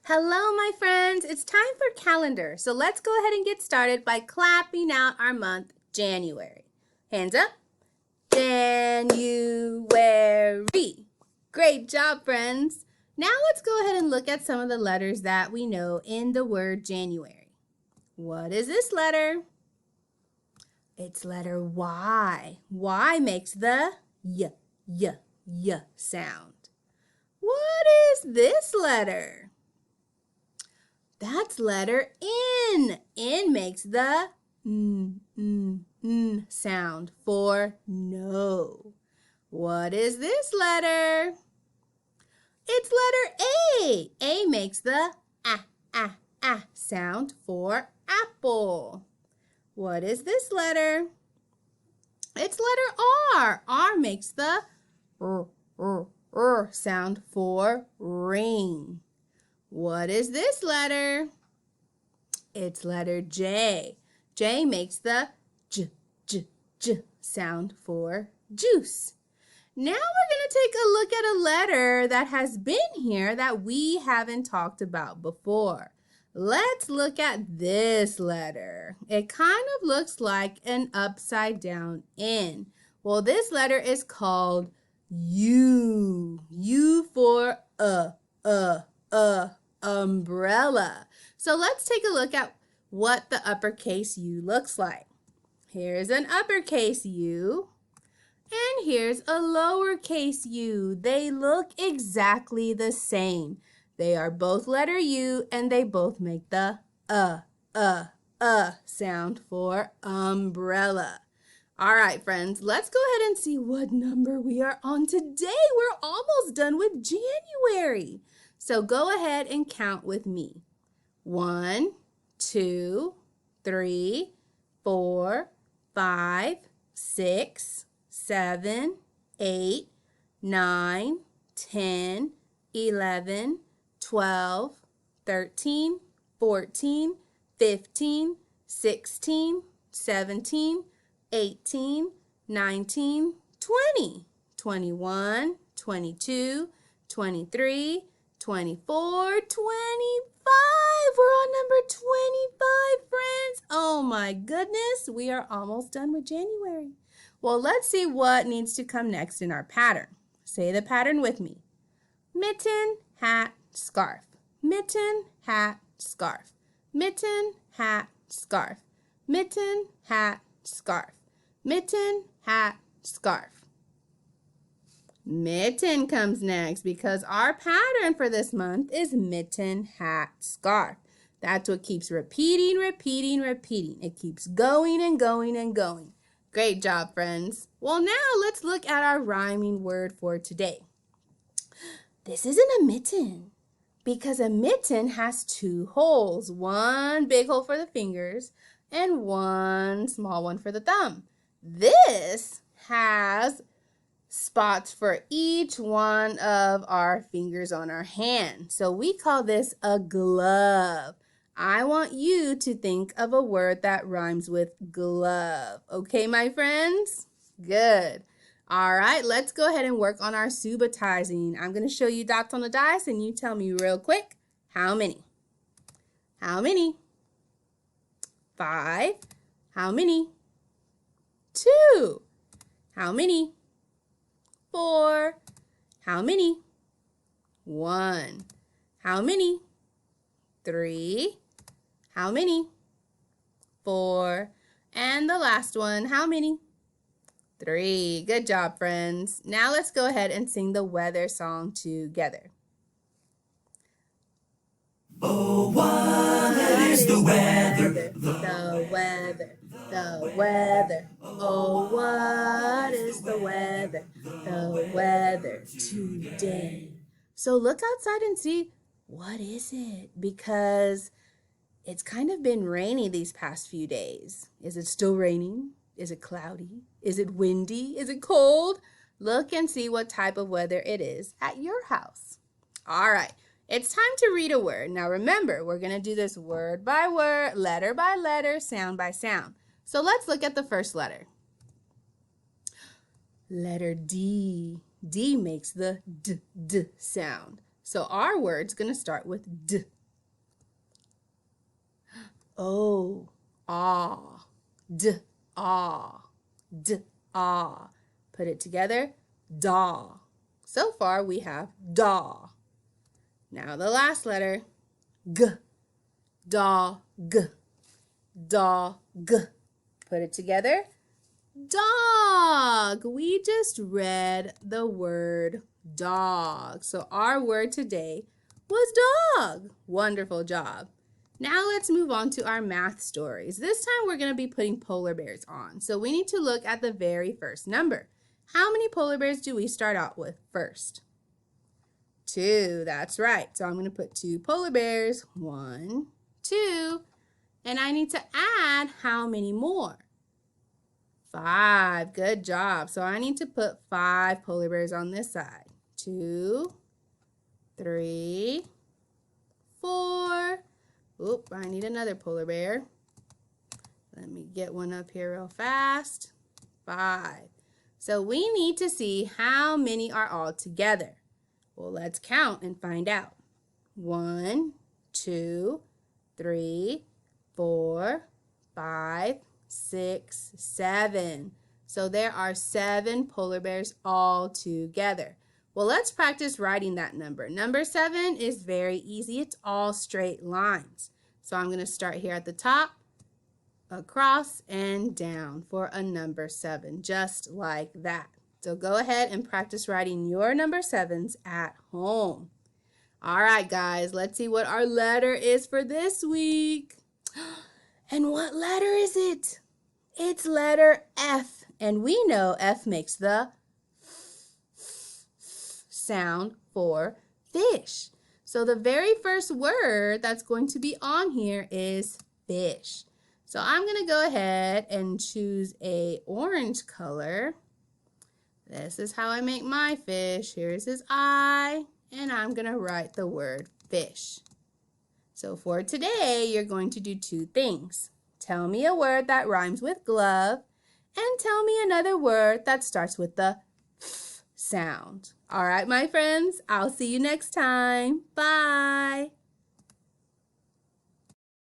Hello, my friends. It's time for calendar. So let's go ahead and get started by clapping out our month, January. Hands up. January. Great job, friends. Now let's go ahead and look at some of the letters that we know in the word January. What is this letter? It's letter Y. Y makes the y sound. What is this letter? That's letter N. N makes the n sound for no. What is this letter? It's letter A. A makes the a sound for apple. What is this letter? It's letter R. R makes the sound for ring. What is this letter? It's letter J. J makes the j sound for juice. Now we're going to take a look at a letter that has been here that we haven't talked about before. Let's look at this letter. It kind of looks like an upside down N. Well, this letter is called U. U for umbrella. So let's take a look at what the uppercase U looks like. Here's an uppercase U, and here's a lowercase u. They look exactly the same. They are both letter U, and they both make the sound for umbrella. All right, friends, let's go ahead and see what number we are on today. We're almost done with January. So go ahead and count with me. 1, 2, 3, 4, 5, 6, 7, 8, 9, 10, 11, 12, 13, 14, 15, 16, 17, 18, 19, 20, 21, 22, 23, 24, 25. We're on number 25, friends. Oh my goodness, we are almost done with January. Well, let's see what needs to come next in our pattern. Say the pattern with me. Mitten, hat, scarf. Mitten, hat, scarf. Mitten, hat, scarf. Mitten, hat, scarf. Mitten, hat, scarf. Mitten comes next because our pattern for this month is mitten, hat, scarf. That's what keeps repeating. It keeps going and going and going. Great job, friends. Well, now let's look at our rhyming word for today. This isn't a mitten because a mitten has 2 holes. One big hole for the fingers and one small one for the thumb. This has spots for each one of our fingers on our hand. So we call this a glove. I want you to think of a word that rhymes with glove. Okay, my friends? Good. All right, let's go ahead and work on our subatizing. I'm going to show you dots on the dice, and you tell me real quick, how many? How many? 5. How many? 2. How many? 4. How many? 1. How many? 3. How many? 4. And the last one, how many? 3. Good job, friends. Now let's go ahead and sing the weather song together. Oh, what is the weather? The weather. The weather. Oh, what is the weather? The weather today. So look outside and see, what is it? Because it's kind of been rainy these past few days. Is it still raining? Is it cloudy? Is it windy? Is it cold? Look and see what type of weather it is at your house. All right. It's time to read a word. Now remember, we're going to do this word by word, letter by letter, sound by sound. So let's look at the first letter. Letter D. D makes the d sound. So our word's going to start with D. O, ah, D, ah, D, ah. Put it together, daw. So far we have daw. Now the last letter, G, dog, dog. Put it together, dog. We just read the word dog. So our word today was dog. Wonderful job. Now let's move on to our math stories. This time we're going to be putting polar bears on. So we need to look at the very first number. How many polar bears do we start out with first? 2, that's right. So I'm going to put 2 polar bears. 1, 2. And I need to add how many more? 5. Good job. So I need to put 5 polar bears on this side. 2, 3, 4. Oop, I need another polar bear. Let me get one up here real fast. 5. So we need to see how many are all together. Well, let's count and find out. 1, 2, 3, 4, 5, 6, 7. So there are 7 polar bears all together. Well, let's practice writing that number. Number 7 is very easy. It's all straight lines. So I'm going to start here at the top, across, and down for a number 7, just like that. So go ahead and practice writing your number 7s at home. All right, guys, let's see what our letter is for this week. And what letter is it? It's letter F. And we know F makes the sound for fish. So the very first word that's going to be on here is fish. So I'm going to go ahead and choose a orange color. This is how I make my fish. Here's his eye, and I'm going to write the word fish. So for today, you're going to do 2 things. Tell me a word that rhymes with glove, and tell me another word that starts with the f sound. All right, my friends, I'll see you next time. Bye.